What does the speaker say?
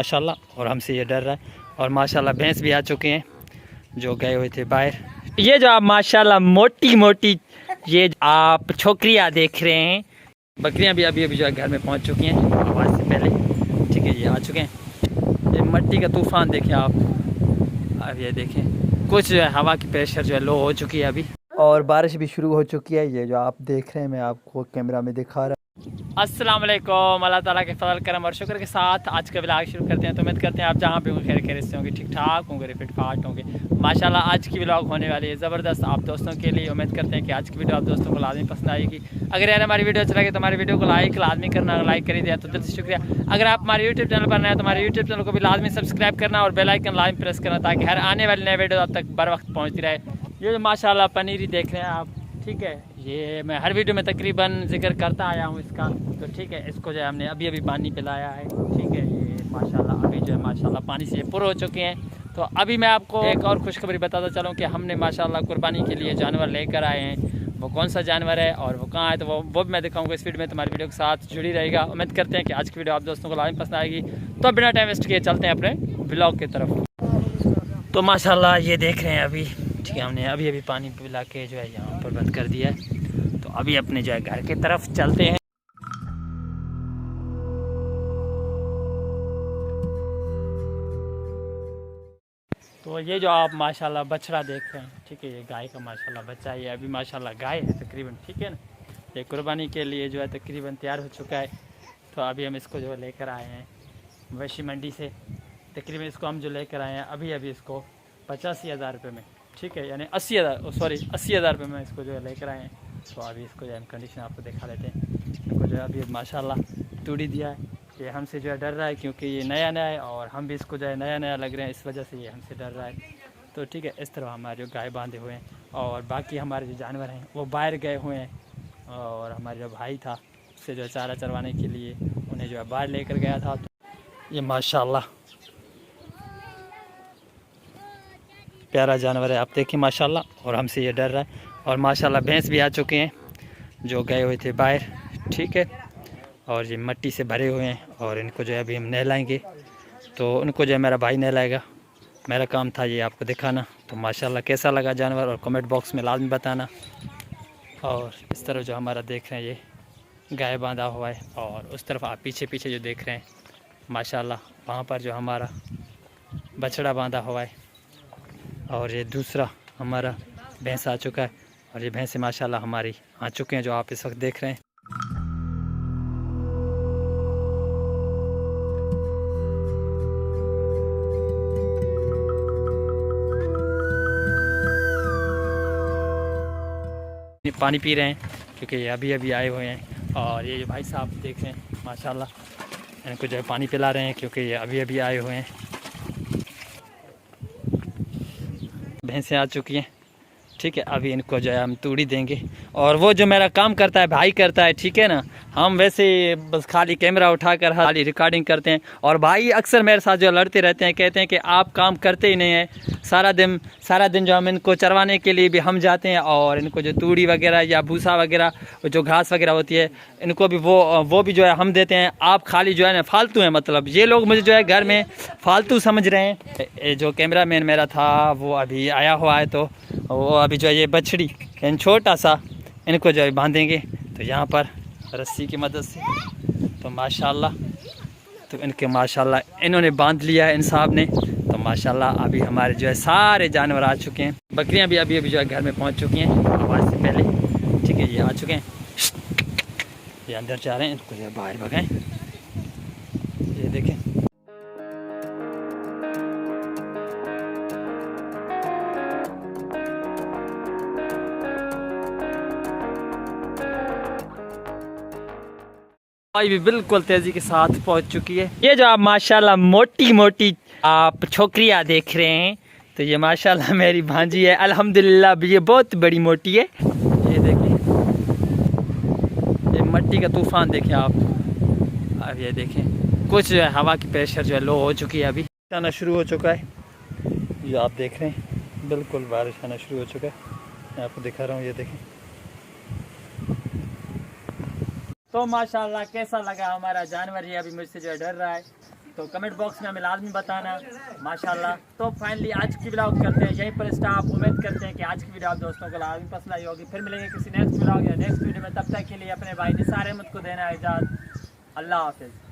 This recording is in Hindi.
माशाल्लाह, और हमसे ये डर रहा है। और माशाल्लाह भैंस भी आ चुके हैं जो गए हुए थे बाहर। ये जो आप माशाल्लाह मोटी मोटी ये आप छोकरियाँ देख रहे हैं, बकरियाँ भी अभी अभी जो है घर में पहुंच चुकी हैं आवाज़ से पहले। ठीक है, ये आ चुके हैं। ये मिट्टी का तूफ़ान देखें आप, अब ये देखें कुछ जो है हवा की प्रेशर जो है लो हो चुकी है अभी, और बारिश भी शुरू हो चुकी है। ये जो आप देख रहे हैं मैं आपको कैमरा में दिखा रहा हूँ। अस्सलाम वालेकुम, अल्लाह ताला के फजल करम और शुक्र के साथ आज का व्लॉग शुरू करते हैं। तो उम्मीद करते हैं आप जहाँ पे होंगे खैर खैरियत से होंगे, ठीक ठाक होंगे, फिट फाट होंगे। माशाल्लाह आज की व्लॉग होने वाली है ज़बरदस्त आप दोस्तों के लिए। उम्मीद करते हैं कि आज की वीडियो आप दोस्तों को लाजमी पसंद आएगी। अगर यार हमारी वीडियो अच्छा लगे तो हमारी वीडियो को लाइक लाजमी करना, लाइक कर दिया तो दिल से शुक्रिया। अगर आप हमारे यूट्यूब चैनल पर नए हैं तो हमारे यूट्यूब चैनल को भी लाजमी सब्सक्राइब करना और बेल आइकन लाजमी प्रेस करना ताकि हर आने वाली नए वीडियो आप तक बर वक्त पहुँचती रहे। ये जो माशाल्लाह पनीर ही देख रहे हैं आप, ठीक है, ये मैं हर वीडियो में तकरीबन जिक्र करता आया हूँ इसका। तो ठीक है, इसको जो है हमने अभी अभी पानी पिलाया है। ठीक है, ये माशाल्लाह अभी जो है माशाल्लाह पानी से पुर हो चुके हैं। तो अभी मैं आपको एक और खुशखबरी बताता चलूँ कि हमने माशाल्लाह कुर्बानी के लिए जानवर लेकर आए हैं। वो कौन सा जानवर है और वो कहाँ है तो वो भी मैं दिखाऊंगा इस वीडियो में। तुम्हारी वीडियो के साथ जुड़ी रहेगा। उम्मीद करते हैं कि आज की वीडियो आप दोस्तों को लाजमी पसंद आएगी। तो बिना टाइम वेस्ट किए चलते हैं अपने ब्लॉग की तरफ। तो माशाल्लाह ये देख रहे हैं अभी, ठीक है, हमने अभी अभी पानी पिला के जो है यहाँ पर बंद कर दिया है। तो अभी अपने जो है घर की तरफ चलते हैं। तो ये जो आप माशाल्लाह बछड़ा देख रहे हैं, ठीक है, ये गाय का माशाल्लाह बच्चा है। ये अभी माशाल्लाह गाय है तकरीबन, ठीक है ना। ये कुर्बानी के लिए जो है तकरीबन तैयार हो चुका है। तो अभी हम इसको जो है लेकर आए हैं वैशी मंडी से। तकरीबन इसको हम जो लेकर आए हैं अभी अभी इसको 85,000 रुपये में, ठीक है, यानी 80,000 रुपये में इसको जो है लेकर आए हैं। तो अभी इसको जो है कंडीशन आपको दिखा लेते हैं। इनको जो है अभी माशाल्लाह तूड़ी दिया है। ये हमसे जो है डर रहा है क्योंकि ये नया नया है और हम भी इसको जो है नया नया लग रहे हैं, इस वजह से ये हमसे डर रहा है। तो ठीक है, इस तरह हमारे जो गाय बांधे हुए हैं और बाकी हमारे जो जानवर हैं वो बाहर गए हुए हैं। और हमारे जो भाई था उससे जो है चारा चरवाने के लिए उन्हें जो है बाहर लेकर गया था। तो ये माशाल्लाह प्यारा जानवर है, आप देखिए माशाल्लाह, और हमसे ये डर रहा है। और माशाल्लाह भैंस भी आ चुके हैं जो गए हुए थे बाहर, ठीक है, और ये मिट्टी से भरे हुए हैं और इनको जो है अभी हम नहलाएंगे। तो उनको जो है मेरा भाई नहलाएगा, मेरा काम था ये आपको दिखाना। तो माशाल्लाह कैसा लगा जानवर और कमेंट बॉक्स में लाजमी बताना। और इस तरफ जो हमारा देख रहे हैं ये गाय बांधा हुआ है, और उस तरफ आप पीछे पीछे जो देख रहे हैं माशाल्लाह वहाँ पर जो हमारा बछड़ा बांधा हुआ है। और ये दूसरा हमारा भैंस आ चुका है, और ये भैंसें माशाल्लाह हमारी आ चुके हैं जो आप इस वक्त देख रहे हैं। पानी पी रहे हैं क्योंकि ये अभी अभी आए हुए हैं। और ये जो भाई साहब देख रहे हैं माशाल्लाह इनको जो है पानी पिला रहे हैं क्योंकि ये अभी अभी आए हुए हैं। भैंसें आ चुकी हैं, ठीक है, अभी इनको जो है हम तूड़ी देंगे। और वो जो मेरा काम करता है भाई करता है, ठीक है ना, हम वैसे बस खाली कैमरा उठाकर खाली रिकॉर्डिंग करते हैं। और भाई अक्सर मेरे साथ जो लड़ते रहते हैं, कहते हैं कि आप काम करते ही नहीं हैं। सारा दिन जो हम इनको चरवाने के लिए भी हम जाते हैं और इनको जो तूड़ी वगैरह या भूसा वगैरह जो घास वगैरह होती है इनको भी वो भी जो है हम देते हैं। आप खाली जो है ना फालतू हैं, मतलब ये लोग मुझे जो है घर में फालतू समझ रहे हैं। जो कैमरा मैन मेरा था वो अभी आया हुआ है, तो वो अभी जो है ये बछड़ी यानी छोटा सा इनको जो है बांधेंगे। तो यहाँ पर रस्सी की मदद से तो माशाल्लाह, तो इनके माशाल्लाह इन्होंने बांध लिया है इन साहब ने। तो माशाल्लाह अभी हमारे जो है सारे जानवर आ चुके हैं। बकरियां भी अभी अभी जो है घर में पहुंच चुकी हैं आवाज़ से पहले, ठीक है, ये आ चुके हैं, ये अंदर जा रहे हैं, इनको जो है बाहर भगाएं। ये देखें भाई भी बिल्कुल तेजी के साथ पहुंच चुकी है। ये जो आप माशाल्लाह मोटी मोटी आप छोकरियाँ देख रहे हैं, तो ये माशाल्लाह मेरी भांजी है अल्हम्दुलिल्लाह, ये बहुत बड़ी मोटी है। ये देखिए ये मिट्टी का तूफ़ान देखें आप, अब ये देखें कुछ जो है हवा की प्रेशर जो है लो हो चुकी है, अभी आना शुरू हो चुका है। ये आप देख रहे हैं बिल्कुल बारिश आना शुरू हो चुका है, मैं आपको दिखा रहा हूँ, ये देखें। तो माशाल्लाह कैसा लगा हमारा जानवर, ये अभी मुझसे जो डर रहा है। तो कमेंट बॉक्स में हमें लाजमी बताना माशाल्लाह। तो फाइनली आज की व्लॉग करते हैं यहीं पर स्टॉप। उम्मीद करते हैं कि आज की वीडियो आप दोस्तों को लाजमी पसंद आई होगी। फिर मिलेंगे किसी नेक्स्ट व्लॉग या नेक्स्ट वीडियो में, तब तक के लिए अपने भाई निसार अहमद को देना इजाज़त। अल्लाह हाफिज़।